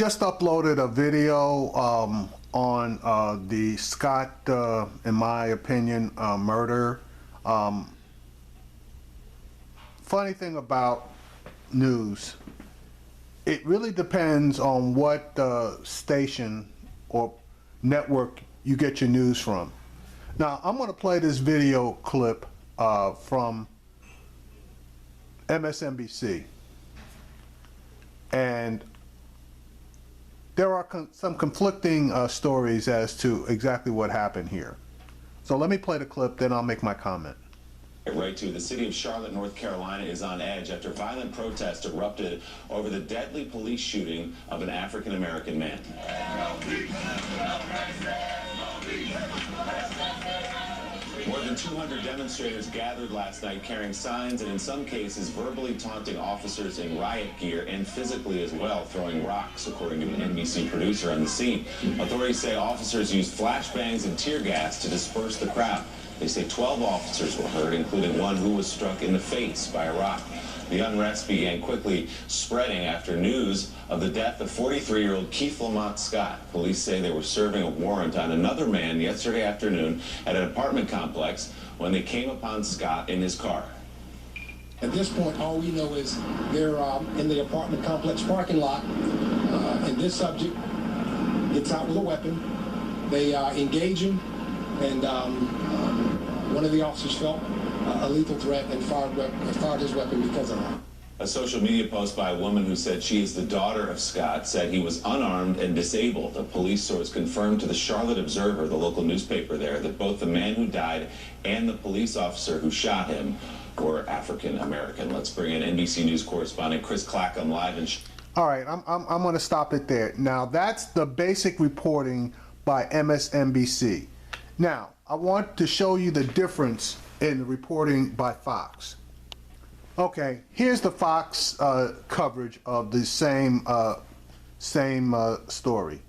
just uploaded a video on the Scott, in my opinion, murder. Funny thing about news, it really depends on what station or network you get your news from. Now, I'm going to play this video clip from MSNBC. And there are some conflicting stories as to exactly what happened here. So let me play the clip, then I'll make my comment. Right to the city of Charlotte, North Carolina is on edge after violent protests erupted over the deadly police shooting of an African-American man. More than 200 demonstrators gathered last night carrying signs and in some cases verbally taunting officers in riot gear and physically as well, throwing rocks, according to an NBC producer on the scene. Authorities say officers used flashbangs and tear gas to disperse the crowd. They say 12 officers were hurt, including one who was struck in the face by a rock. The unrest began quickly spreading after news of the death of 43-year-old Keith Lamont Scott. Police say they were serving a warrant on another man yesterday afternoon at an apartment complex when they came upon Scott in his car. At this point, all we know is they're in the apartment complex parking lot, and this subject gets out with a weapon. They engage him, and one of the officers felt a lethal threat and fired his weapon because of that. A social media post by a woman who said she is the daughter of Scott said he was unarmed and disabled. A police source confirmed to the Charlotte Observer, the local newspaper there, that both the man who died and the police officer who shot him were African American. Let's bring in NBC News correspondent Chris Clackham live. All right, I'm going to stop it there. Now, that's the basic reporting by MSNBC. Now, I want to show you the difference in the reporting by Fox. Okay, here's the Fox coverage of the same story.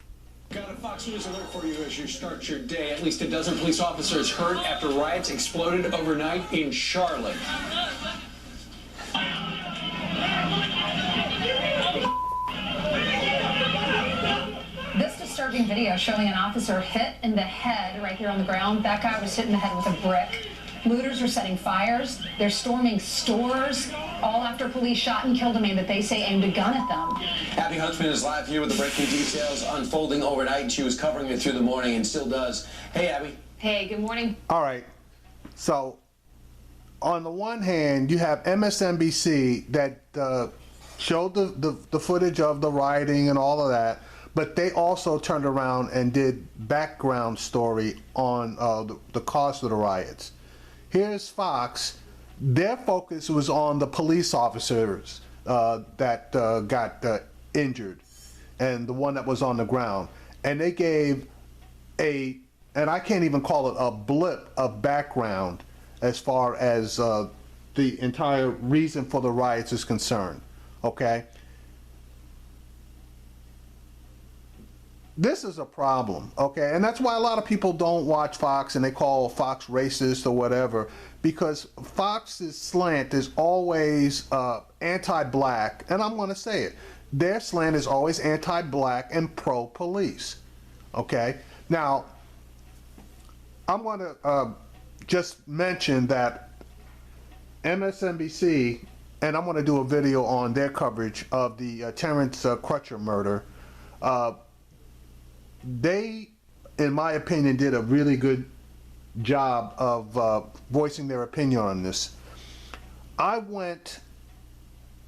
Got a Fox News alert for you as you start your day. At least a dozen police officers hurt after riots exploded overnight in Charlotte. This disturbing video showing an officer hit in the head right here on the ground. That guy was hit in the head with a brick. Looters are setting fires. They're storming stores, all after police shot and killed a man that they say aimed a gun at them. Abby Huntsman is live here with the breaking details unfolding overnight. She was covering it through the morning and still does. Hey, Abby. Hey, good morning. All right. So, on the one hand, you have MSNBC that showed the footage of the rioting and all of that, but they also turned around and did background story on the cause of the riots. Here's Fox. Their focus was on the police officers that got injured and the one that was on the ground. And they gave and I can't even call it a blip of background as far as the entire reason for the riots is concerned. Okay? This is a problem, okay? And that's why a lot of people don't watch Fox and they call Fox racist or whatever, because Fox's slant is always anti-black, and I'm going to say it. Their slant is always anti-black and pro-police, okay? Now, I'm going to just mention that MSNBC, and I'm going to do a video on their coverage of the Terrence Crutcher murder. They, in my opinion, did a really good job of voicing their opinion on this. I went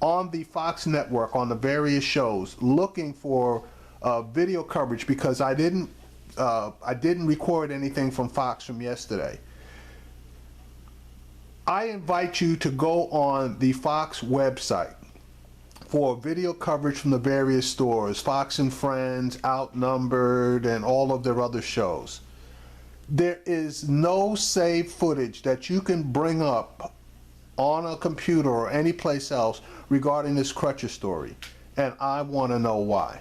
on the Fox network on the various shows looking for video coverage because I didn't record anything from Fox from yesterday. I invite you to go on the Fox website for video coverage from the various stores, Fox and Friends, Outnumbered, and all of their other shows. There is no saved footage that you can bring up on a computer or any place else regarding this Crutcher story, and I want to know why.